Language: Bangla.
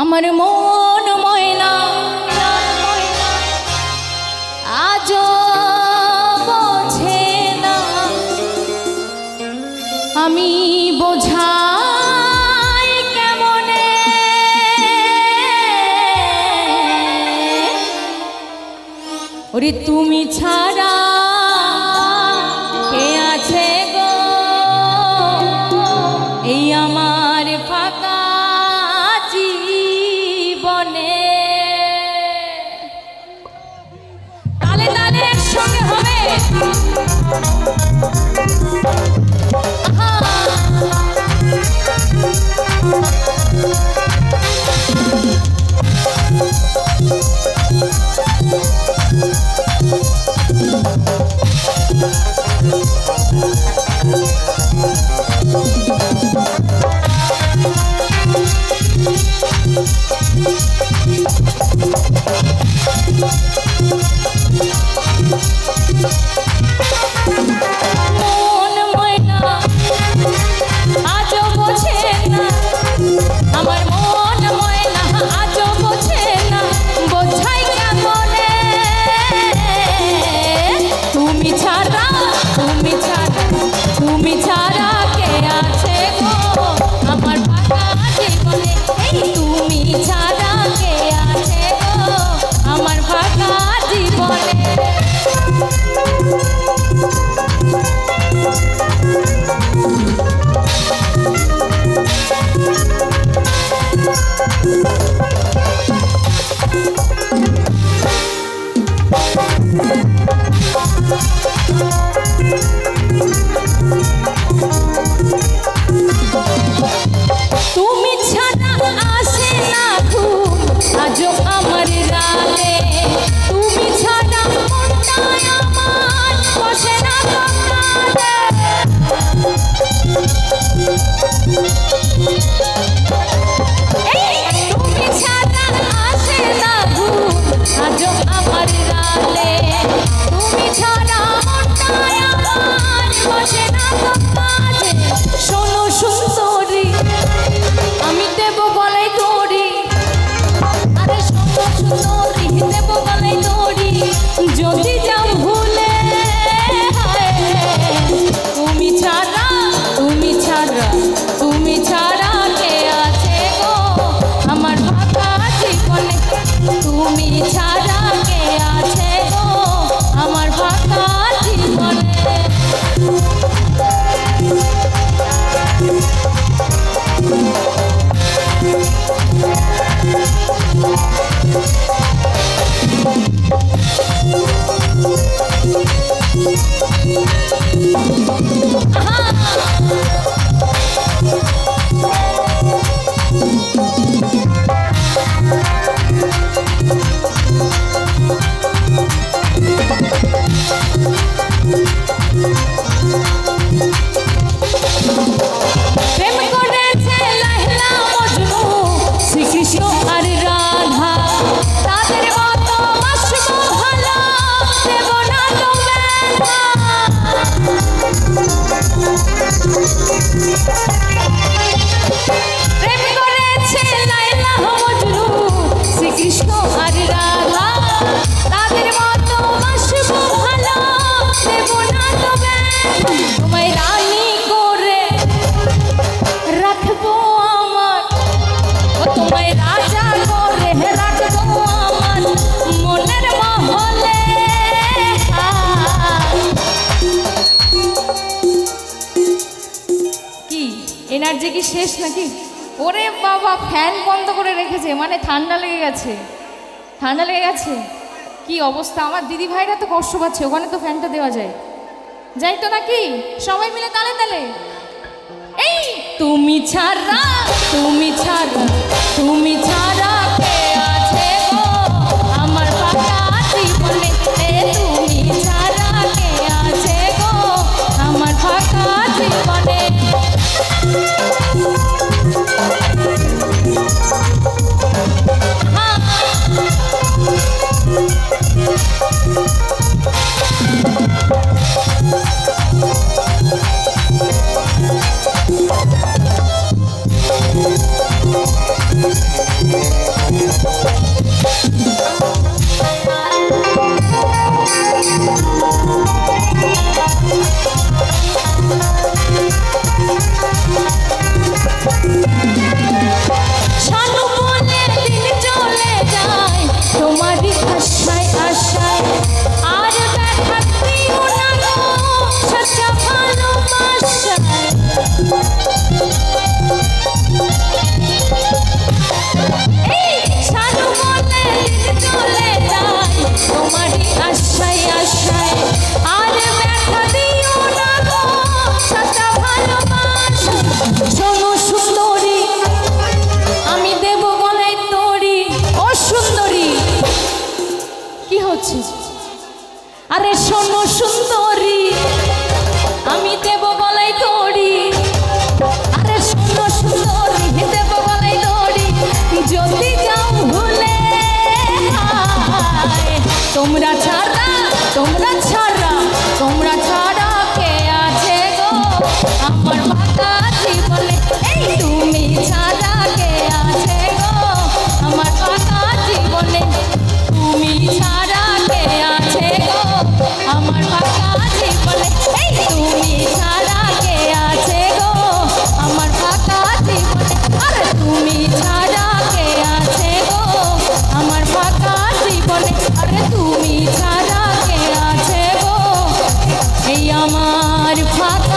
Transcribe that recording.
আমার মন ময়না আজও বোঝে না, আমি বোঝাই কেমনে ওরে তুমি ছাড়া কে আছে গো এই আমার ফাঁকা জীবনে। তালে তালে একসঙ্গে হবে। মন ময়না আজও বোঝে না, আমার মন ময়না আজও বোঝে না, বোঝাই কেমনে তুমি ছাড়া তুমি ছাড়া তুমি ছাড়া কে আছে গো আমার ফাঁকা জীবনে। এই তুমি ছাড়া কে আছে গো আমার ফাঁকা জীবনে। তুমি ছাড়া আসে না ঘুম আজও আমার রাতে, তুমি ছাড়া মনটায় আমার বসে না দোকানে। তুমি ছাড়া আসে না ঘুম আজও আমার রাতে, তুমি ছাড়া মনটায় আমার বসে না দোকানে। শোনো সুন্দরী আমি দেব গলায় দড়ি, আরে শোনো সুন্দরী দেব গলায় দড়ি, যদি যাও ভুলে তুমি ছাড়া তুমি ছাড়া তুমি ছাড়া কে আছে গো আমার ফাঁকা জীবনে। তুমি ছাড়া কে আছে গো আমার ফাঁকা জীবনে। প্রেম করেছে লায়লা মজনু শ্রীকৃষ্ণ আর রাধা, তাদের মতো বাসবো ভালো দেব না তো ব্যথা। প্রেম করেছে লায়লা মজনু শ্রীকৃষ্ণ আর রাধা, তাদের মতো বাসবো ভালো দেব না তো ব্যথা। তোমায় রানী করে রাখবো আমার, ও তোমায় রাজা করে রাখবো আমার মনের মহলে। কি এনার্জি কি শেষ নাকি? ওরে বাবা ফ্যান বন্ধ করে রেখেছে, মানে ঠান্ডা লেগে গেছে, ঠান্ডা লেগে গেছে। কি অবস্থা, আমার দিদি ভাইরা তো কষ্ট পাচ্ছে, ওখানে তো ফ্যানটা দেওয়া যায়, যাই তো নাকি? সবাই মিলে তালে তালে। এই তুমি ছাড়া তুমি ছাড়া তুমি ছাড়া কে আছে গো আমার ফাঁকা জীবনে। তুমি ছাড়া কে আছে গো আমার ফাঁকা জীবনে। Thank you. করছে। আরে শোনো সুন্দরী, আমি দেব গলায় দড়ি। আরে শোনো সুন্দরী, দেব গলায় দড়ি, যদি যাও ভুলে। তোমরা ছাড়া, তোমরা ছাড়া, তোমরা ছাড়া কে আছে গো আমার ফাঁকা জীবনে? এই তুমি ছাড়া কে আছে গো আমার ফাঁকা জীবনে? তুমি ছাড়া কে আছে গো আমার ফাঁকা জীবনে? এই তুমি ছাড়া কে আছে গো আমার ফাঁকা জীবনে? আরে তুমি ছাড়া কে আছে গো আমার ফাঁকা জীবনে? আরে তুমি ছাড়া কে আছে গো এই আমার ফাঁকা